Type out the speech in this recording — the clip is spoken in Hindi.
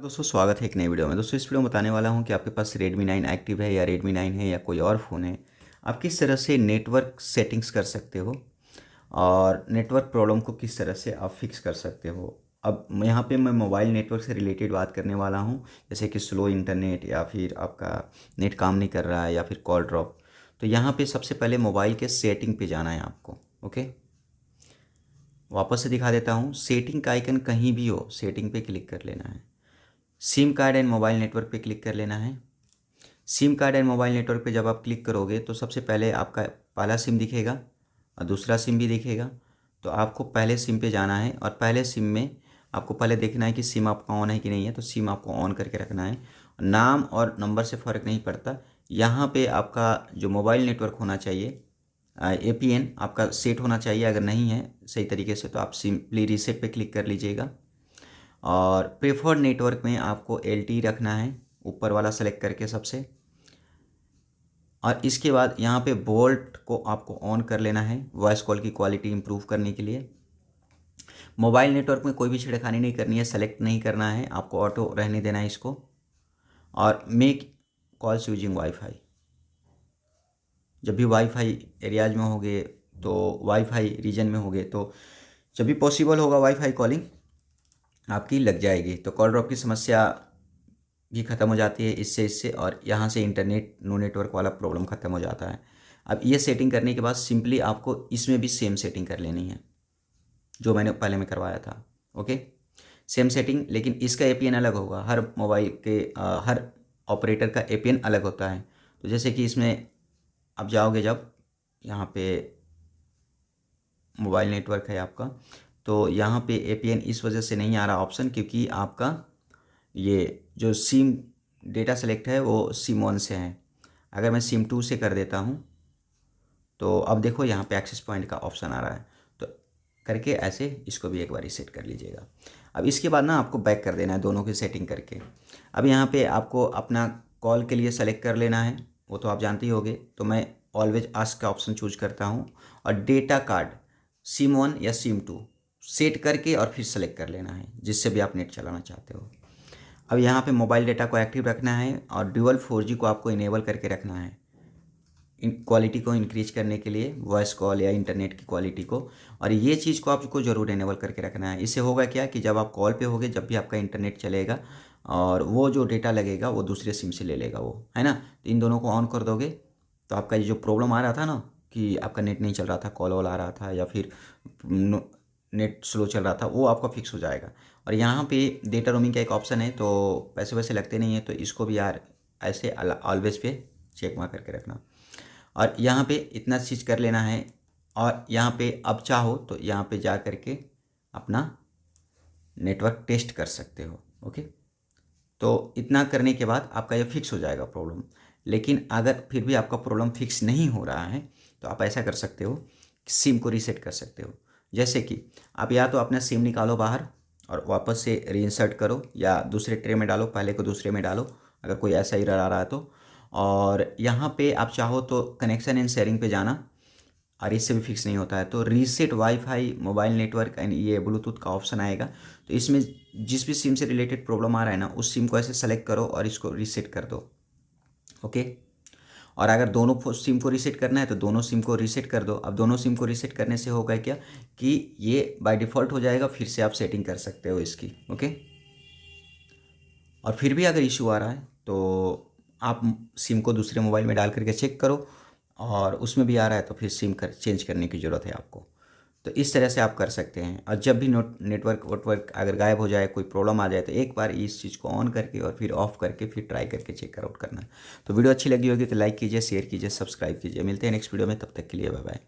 दोस्तों स्वागत है एक नई वीडियो में। दोस्तों इस वीडियो में बताने वाला हूं कि आपके पास Redmi 9 एक्टिव है या Redmi 9 है या कोई और फ़ोन है, आप किस तरह से नेटवर्क सेटिंग्स कर सकते हो और नेटवर्क प्रॉब्लम को किस तरह से आप फिक्स कर सकते हो। अब यहाँ पे मैं मोबाइल नेटवर्क से रिलेटेड बात करने वाला हूँ, जैसे कि स्लो इंटरनेट या फिर आपका नेट काम नहीं कर रहा है या फिर कॉल ड्रॉप। तो यहाँ पे सबसे पहले मोबाइल के सेटिंग पे जाना है आपको। ओके, वापस से दिखा देता हूँ। सेटिंग का आइकन कहीं भी हो, सेटिंग पे क्लिक कर लेना है। SIM card and mobile network पे क्लिक कर लेना है। SIM card and mobile network पे जब आप क्लिक करोगे तो सबसे पहले आपका पहला सिम दिखेगा और दूसरा सिम भी दिखेगा। तो आपको पहले सिम पे जाना है और पहले सिम में आपको पहले देखना है कि सिम आपका ऑन है कि नहीं है। तो सिम आपको ऑन करके रखना है। नाम और नंबर से फ़र्क नहीं पड़ता। यहाँ पे आपका जो मोबाइल नेटवर्क होना चाहिए, APN आपका सेट होना चाहिए। अगर नहीं है सही तरीके से तो आप सिंपली रीसेट पे क्लिक कर लीजिएगा। और प्रेफर्ड नेटवर्क में आपको LTE रखना है, ऊपर वाला सेलेक्ट करके सबसे। और इसके बाद यहाँ पे बोल्ट को आपको ऑन कर लेना है वॉइस कॉल की क्वालिटी इंप्रूव करने के लिए। मोबाइल नेटवर्क में कोई भी छेड़खानी नहीं करनी है, सेलेक्ट नहीं करना है, आपको ऑटो रहने देना है इसको। और मेक कॉल्स यूजिंग वाईफाई, जब भी वाईफाई एरियाज में होगे तो वाईफाई रीजन में होगे तो जब भी पॉसिबल होगा वाईफाई कॉलिंग आपकी लग जाएगी। तो कॉल ड्रॉप की समस्या भी ख़त्म हो जाती है इससे और यहाँ से इंटरनेट नो नेटवर्क वाला प्रॉब्लम ख़त्म हो जाता है। अब ये सेटिंग करने के बाद सिंपली आपको इसमें भी सेम सेटिंग कर लेनी है जो मैंने पहले में करवाया था। ओके, सेम सेटिंग, लेकिन इसका APN अलग होगा। हर मोबाइल के हर ऑपरेटर का APN अलग होता है। तो जैसे कि इसमें आप जाओगे, जब यहाँ पे मोबाइल नेटवर्क है आपका, तो यहाँ पे APN इस वजह से नहीं आ रहा ऑप्शन, क्योंकि आपका ये जो सिम डेटा सेलेक्ट है वो सिम 1 से है। अगर मैं सिम 2 से कर देता हूँ तो अब देखो यहाँ पे एक्सेस पॉइंट का ऑप्शन आ रहा है। तो करके ऐसे इसको भी एक बार रीसेट कर लीजिएगा। अब इसके बाद ना आपको बैक कर देना है दोनों की सेटिंग करके। अब यहाँ पे आपको अपना कॉल के लिए सेलेक्ट कर लेना है, वो तो आप जानते ही होंगे। तो मैं ऑलवेज आस्क का ऑप्शन चूज करता हूँ और डेटा कार्ड सिम 1 या सिम 2 सेट करके और फिर सेलेक्ट कर लेना है जिससे भी आप नेट चलाना चाहते हो। अब यहाँ पे मोबाइल डेटा को एक्टिव रखना है और ड्यूअल 4G को आपको इनेबल करके रखना है क्वालिटी को इंक्रीज करने के लिए, वॉइस कॉल या इंटरनेट की क्वालिटी को। और ये चीज़ को आपको ज़रूर इनेबल करके रखना है। इससे होगा क्या कि जब आप कॉल पे होगे, जब भी आपका इंटरनेट चलेगा और वो जो डेटा लगेगा वो दूसरे सिम से ले लेगा, वो है ना। तो इन दोनों को ऑन कर दोगे तो आपका ये जो प्रॉब्लम आ रहा था ना कि आपका नेट नहीं चल रहा था, कॉल वॉल आ रहा था या फिर नेट स्लो चल रहा था, वो आपका फिक्स हो जाएगा। और यहाँ पे डेटा रोमिंग का एक ऑप्शन है, तो पैसे वैसे लगते नहीं है, तो इसको भी यार ऐसे ऑलवेज पे चेक मार करके रखना। और यहाँ पे इतना चीज़ कर लेना है। और यहाँ पे अब चाहो तो यहाँ पे जा करके अपना नेटवर्क टेस्ट कर सकते हो। ओके, तो इतना करने के बाद आपका ये फिक्स हो जाएगा प्रॉब्लम। लेकिन अगर फिर भी आपका प्रॉब्लम फिक्स नहीं हो रहा है तो आप ऐसा कर सकते हो, सिम को रीसेट कर सकते हो। जैसे कि आप या तो अपना सिम निकालो बाहर और वापस से रीइंसर्ट करो, या दूसरे ट्रे में डालो, पहले को दूसरे में डालो अगर कोई ऐसा एरर आ रहा है तो। और यहाँ पे आप चाहो तो कनेक्शन एंड शेयरिंग पे जाना, और इससे भी फिक्स नहीं होता है तो reset wifi mobile network and ये ब्लूटूथ का ऑप्शन आएगा। तो इसमें जिस भी सिम से रिलेटेड प्रॉब्लम आ रहा है ना, उस सिम को ऐसे सेलेक्ट करो और इसको रीसेट कर दो। ओके, और अगर दोनों सिम को रीसेट करना है तो दोनों सिम को रीसेट कर दो। अब दोनों सिम को रीसेट करने से होगा क्या कि ये बाय डिफ़ॉल्ट हो जाएगा, फिर से आप सेटिंग कर सकते हो इसकी। ओके, और फिर भी अगर इशू आ रहा है तो आप सिम को दूसरे मोबाइल में डाल करके चेक करो, और उसमें भी आ रहा है तो फिर सिम चेंज करने की ज़रूरत है आपको। तो इस तरह से आप कर सकते हैं। और जब भी नेटवर्क वटवर्क अगर गायब हो जाए, कोई प्रॉब्लम आ जाए, तो एक बार इस चीज़ को ऑन करके और फिर ऑफ करके फिर ट्राई करके चेक आउट करना। तो वीडियो अच्छी लगी होगी तो लाइक कीजिए, शेयर कीजिए, सब्सक्राइब कीजिए। मिलते हैं नेक्स्ट वीडियो में, तब तक के लिए बाय बाय।